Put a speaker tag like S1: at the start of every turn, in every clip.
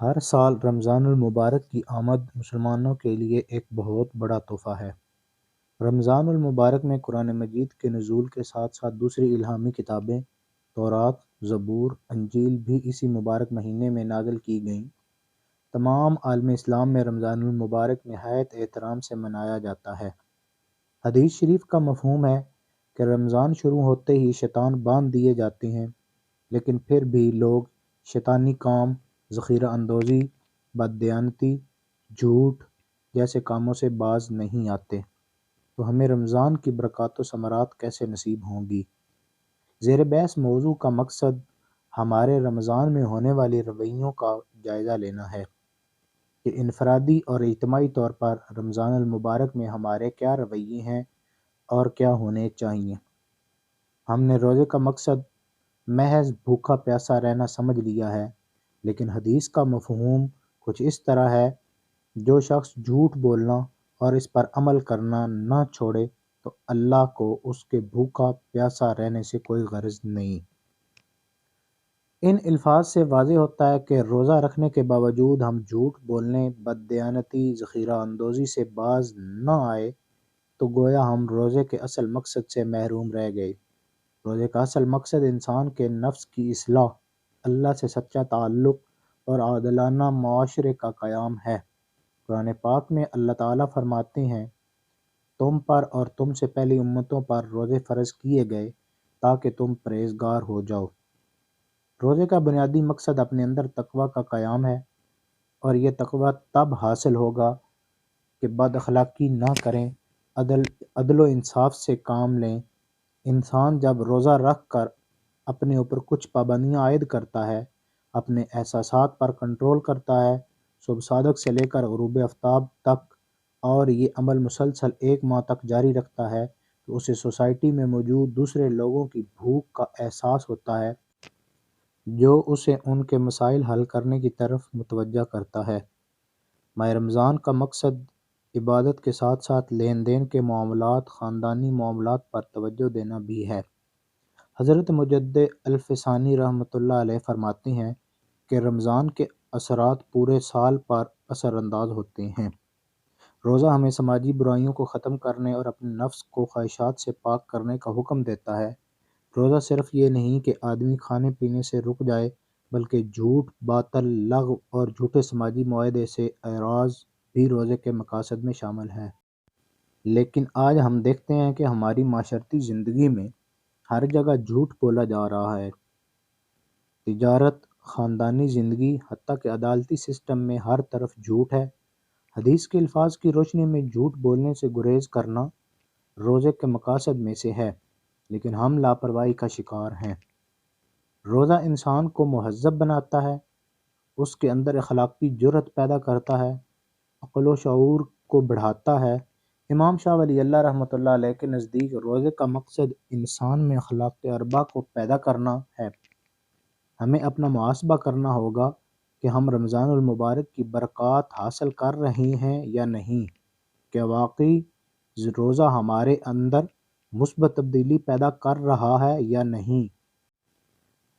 S1: ہر سال رمضان المبارک کی آمد مسلمانوں کے لیے ایک بہت بڑا تحفہ ہے۔ رمضان المبارک میں قرآن مجید کے نزول کے ساتھ ساتھ دوسری الہامی کتابیں تورات، زبور، انجیل بھی اسی مبارک مہینے میں نازل کی گئیں۔ تمام عالم اسلام میں رمضان المبارک نہایت احترام سے منایا جاتا ہے۔ حدیث شریف کا مفہوم ہے کہ رمضان شروع ہوتے ہی شیطان باندھ دیے جاتے ہیں، لیکن پھر بھی لوگ شیطانی کام، ذخیرہ اندوزی، بددیانتی، جھوٹ جیسے کاموں سے باز نہیں آتے، تو ہمیں رمضان کی برکات و ثمرات کیسے نصیب ہوں گی؟ زیر بحث موضوع کا مقصد ہمارے رمضان میں ہونے والی رویوں کا جائزہ لینا ہے کہ انفرادی اور اجتماعی طور پر رمضان المبارک میں ہمارے کیا رویے ہیں اور کیا ہونے چاہیے۔ ہم نے روزے کا مقصد محض بھوکا پیاسا رہنا سمجھ لیا ہے، لیکن حدیث کا مفہوم کچھ اس طرح ہے: جو شخص جھوٹ بولنا اور اس پر عمل کرنا نہ چھوڑے تو اللہ کو اس کے بھوکا پیاسا رہنے سے کوئی غرض نہیں۔ ان الفاظ سے واضح ہوتا ہے کہ روزہ رکھنے کے باوجود ہم جھوٹ بولنے، بددیانتی، ذخیرہ اندوزی سے باز نہ آئے تو گویا ہم روزے کے اصل مقصد سے محروم رہ گئے۔ روزے کا اصل مقصد انسان کے نفس کی اصلاح، اللہ سے سچا تعلق اور عادلانہ معاشرے کا قیام ہے۔ قرآن پاک میں اللہ تعالیٰ فرماتے ہیں: تم پر اور تم سے پہلی امتوں پر روزے فرض کیے گئے تاکہ تم پرہیزگار ہو جاؤ۔ روزے کا بنیادی مقصد اپنے اندر تقویٰ کا قیام ہے، اور یہ تقویٰ تب حاصل ہوگا کہ بد اخلاقی نہ کریں، عدل و انصاف سے کام لیں۔ انسان جب روزہ رکھ کر اپنے اوپر کچھ پابندیاں عائد کرتا ہے، اپنے احساسات پر کنٹرول کرتا ہے، صبح صادق سے لے کر غروب آفتاب تک، اور یہ عمل مسلسل 1 ماہ تک جاری رکھتا ہے، تو اسے سوسائٹی میں موجود دوسرے لوگوں کی بھوک کا احساس ہوتا ہے، جو اسے ان کے مسائل حل کرنے کی طرف متوجہ کرتا ہے۔ ماہ رمضان کا مقصد عبادت کے ساتھ ساتھ لین دین کے معاملات، خاندانی معاملات پر توجہ دینا بھی ہے۔ حضرت مجدد الفسانی رحمۃ اللہ علیہ فرماتے ہیں کہ رمضان کے اثرات پورے سال پر اثر انداز ہوتے ہیں۔ روزہ ہمیں سماجی برائیوں کو ختم کرنے اور اپنے نفس کو خواہشات سے پاک کرنے کا حکم دیتا ہے۔ روزہ صرف یہ نہیں کہ آدمی کھانے پینے سے رک جائے، بلکہ جھوٹ، باطل، لغو اور جھوٹے سماجی معاہدے سے اعراض بھی روزے کے مقاصد میں شامل ہے۔ لیکن آج ہم دیکھتے ہیں کہ ہماری معاشرتی زندگی میں ہر جگہ جھوٹ بولا جا رہا ہے۔ تجارت، خاندانی زندگی، حتیٰ کہ عدالتی سسٹم میں ہر طرف جھوٹ ہے۔ حدیث کے الفاظ کی روشنی میں جھوٹ بولنے سے گریز کرنا روزے کے مقاصد میں سے ہے، لیکن ہم لاپرواہی کا شکار ہیں۔ روزہ انسان کو مہذب بناتا ہے، اس کے اندر اخلاقی جرأت پیدا کرتا ہے، عقل و شعور کو بڑھاتا ہے۔ امام شاہ ولی اللہ رحمۃ اللہ علیہ کے نزدیک روزے کا مقصد انسان میں اخلاق اربع کو پیدا کرنا ہے۔ ہمیں اپنا محاسبہ کرنا ہوگا کہ ہم رمضان المبارک کی برکات حاصل کر رہے ہیں یا نہیں، کہ واقعی روزہ ہمارے اندر مثبت تبدیلی پیدا کر رہا ہے یا نہیں۔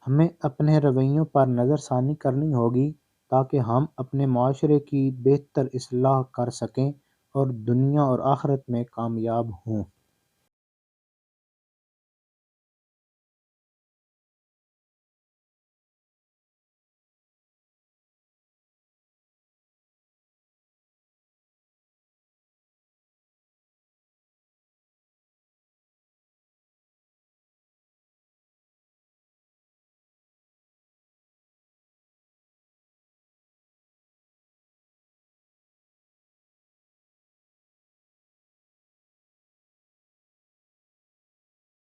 S1: ہمیں اپنے رویوں پر نظر ثانی کرنی ہوگی تاکہ ہم اپنے معاشرے کی بہتر اصلاح کر سکیں اور دنیا اور آخرت میں کامیاب ہوں۔